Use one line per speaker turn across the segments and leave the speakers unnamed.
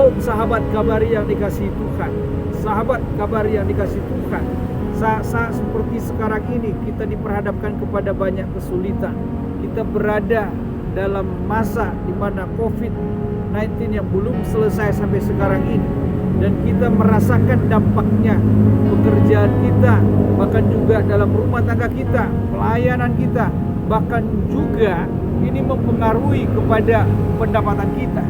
Shalom sahabat kabari yang dikasihi Tuhan. Sahabat kabari yang dikasihi Tuhan, saat seperti sekarang ini kita diperhadapkan kepada banyak kesulitan. Kita berada dalam masa di mana COVID-19 yang belum selesai sampai sekarang ini, dan kita merasakan dampaknya pekerjaan kita, bahkan juga dalam rumah tangga kita, pelayanan kita, bahkan juga ini mempengaruhi kepada pendapatan kita.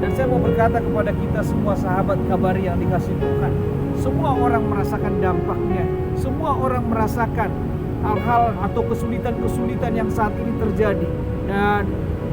Dan saya mau berkata kepada kita semua sahabat kabari yang dikasihi Tuhan, semua orang merasakan dampaknya, semua orang merasakan hal-hal atau kesulitan-kesulitan yang saat ini terjadi. Dan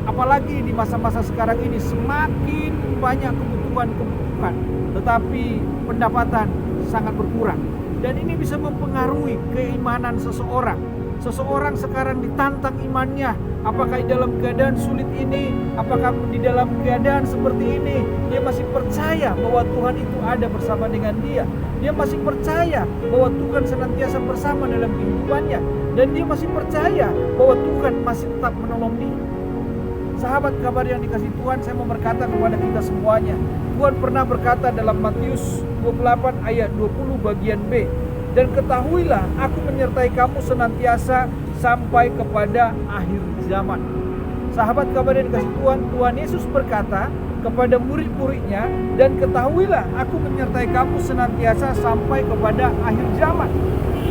apalagi di masa-masa sekarang ini semakin banyak kebutuhan, tetapi pendapatan sangat berkurang. Dan ini bisa mempengaruhi keimanan seseorang. Seseorang sekarang ditantang imannya. Apakah di dalam keadaan sulit ini, apakah di dalam keadaan seperti ini, dia masih percaya bahwa Tuhan itu ada bersama dengan dia. Dia masih percaya bahwa Tuhan senantiasa bersama dalam kehidupannya. Dan dia masih percaya bahwa Tuhan masih tetap menolong dia. Sahabat kabar yang dikasihi Tuhan, saya mau berkata kepada kita semuanya. Tuhan pernah berkata dalam Matius 28 ayat 20 bagian B. Dan ketahuilah, aku menyertai kamu senantiasa sampai kepada akhir zaman. Sahabat kabar yang dikasihi Tuhan, Tuhan Yesus berkata kepada murid-muridnya, dan ketahuilah, aku menyertai kamu senantiasa sampai kepada akhir zaman.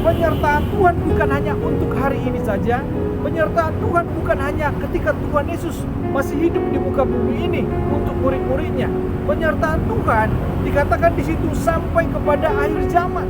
Penyertaan Tuhan bukan hanya untuk hari ini saja. Penyertaan Tuhan bukan hanya ketika Tuhan Yesus masih hidup di muka bumi ini untuk murid-muridnya. Penyertaan Tuhan dikatakan di situ sampai kepada akhir zaman.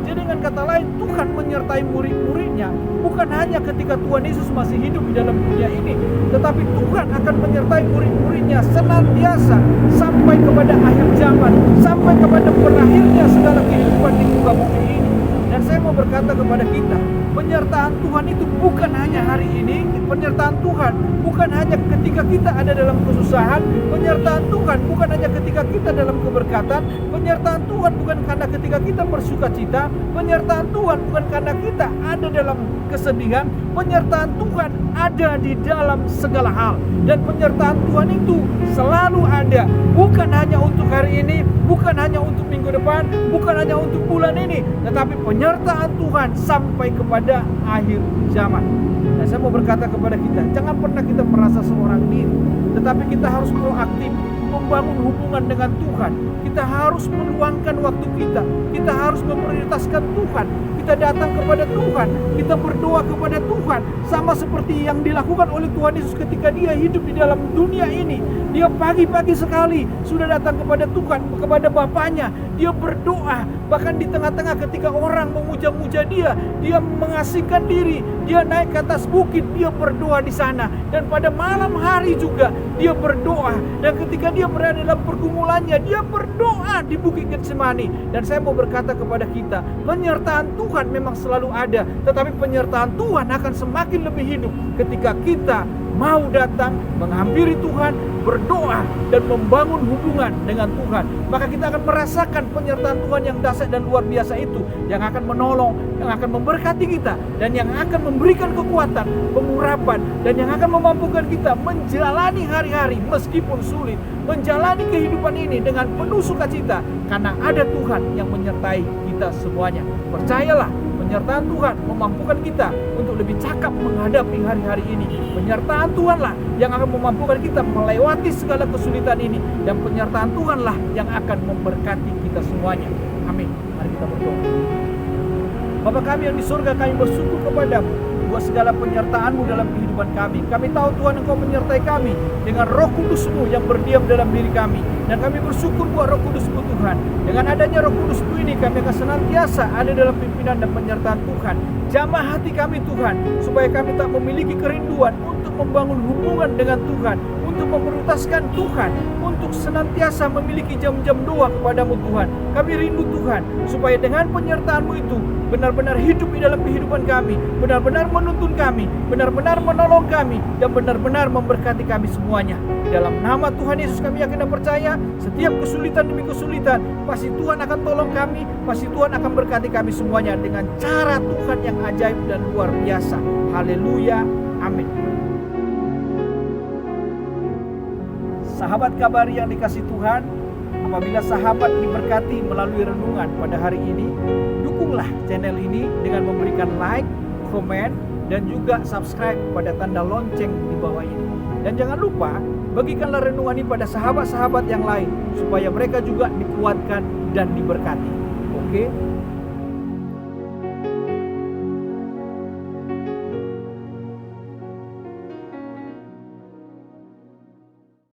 Jadi dengan kata lain, Tuhan menyertai murid-muridnya bukan hanya ketika Tuhan Yesus masih hidup di dalam dunia ini, tetapi Tuhan akan menyertai murid-muridnya senantiasa sampai kepada akhir zaman, sampai kepada berakhirnya segala kehidupan di muka bumi ini. Dan saya mau berkata kepada kita, penyertaan Tuhan itu bukan hanya hari ini. Penyertaan Tuhan bukan hanya ketika kita ada dalam kesusahan. Penyertaan Tuhan bukan hanya ketika kita dalam keberkatan. Penyertaan Tuhan bukan karena ketika kita bersuka cita. Penyertaan Tuhan bukan karena kita ada dalam kesedihan. Penyertaan Tuhan ada di dalam segala hal. Dan penyertaan Tuhan itu selalu ada, bukan hanya untuk hari ini, bukan hanya untuk minggu depan, bukan hanya untuk bulan ini, tetapi penyertaan Tuhan sampai kepada akhir zaman. Dan saya mau berkata kepada kita, jangan pernah kita merasa seorang diri, tetapi kita harus proaktif membangun hubungan dengan Tuhan. Kita harus meluangkan waktu kita. Kita harus memprioritaskan Tuhan. Kita datang kepada Tuhan. Kita berdoa kepada Tuhan. Sama seperti yang dilakukan oleh Tuhan Yesus ketika dia hidup di dalam dunia ini. Dia pagi-pagi sekali sudah datang kepada Tuhan, kepada Bapaknya. Dia berdoa. Bahkan di tengah-tengah ketika orang memuja-muja dia, dia mengasingkan diri. Dia naik ke atas bukit, dia berdoa di sana. Dan pada malam hari juga dia berdoa. Dan ketika dia berada dalam pergumulannya, dia berdoa di bukit Getsemani. Dan saya mau berkata kepada kita, penyertaan Tuhan memang selalu ada, tetapi penyertaan Tuhan akan semakin lebih hidup ketika kita mau datang menghampiri Tuhan, berdoa dan membangun hubungan dengan Tuhan. Maka kita akan merasakan penyertaan Tuhan yang dahsyat dan luar biasa itu, yang akan menolong, yang akan memberkati kita, dan yang akan memberikan kekuatan, pengurapan, dan yang akan memampukan kita menjalani hari-hari meskipun sulit, menjalani kehidupan ini dengan penuh sukacita, karena ada Tuhan yang menyertai kita semuanya. Percayalah, penyertaan Tuhan memampukan kita untuk lebih cakap menghadapi hari-hari ini. Penyertaan Tuhanlah yang akan memampukan kita melewati segala kesulitan ini. Dan penyertaan Tuhanlah yang akan memberkati kita semuanya. Amin. Mari kita berdoa. Bapa kami yang di surga, kami bersyukur kepadamu buat segala penyertaan-Mu dalam kehidupan kami. Kami tahu Tuhan Engkau menyertai kami dengan Roh Kudus-Mu yang berdiam dalam diri kami. Dan kami bersyukur buat Roh Kudus-Mu Tuhan. Dengan adanya Roh Kudus-Mu ini, kami akan senantiasa ada dalam pimpinan dan penyertaan Tuhan. Jamah hati kami Tuhan, supaya kami tak memiliki kerinduan untuk membangun hubungan dengan Tuhan, untuk memprioritaskan Tuhan, untuk senantiasa memiliki jam-jam doa kepadamu Tuhan. Kami rindu Tuhan, supaya dengan penyertaan-Mu itu benar-benar hidup di dalam kehidupan kami, benar-benar menuntun kami, benar-benar menolong kami, dan benar-benar memberkati kami semuanya. Dalam nama Tuhan Yesus kami yakin dan percaya, setiap kesulitan demi kesulitan, pasti Tuhan akan tolong kami, pasti Tuhan akan berkati kami semuanya dengan cara Tuhan yang ajaib dan luar biasa. Haleluya, amin. Sahabat kabari yang dikasihi Tuhan, apabila sahabat diberkati melalui renungan pada hari ini, dukunglah channel ini dengan memberikan like, komen, dan juga subscribe pada tanda lonceng di bawah ini. Dan jangan lupa, bagikanlah renungan ini pada sahabat-sahabat yang lain, supaya mereka juga dikuatkan dan diberkati. Oke?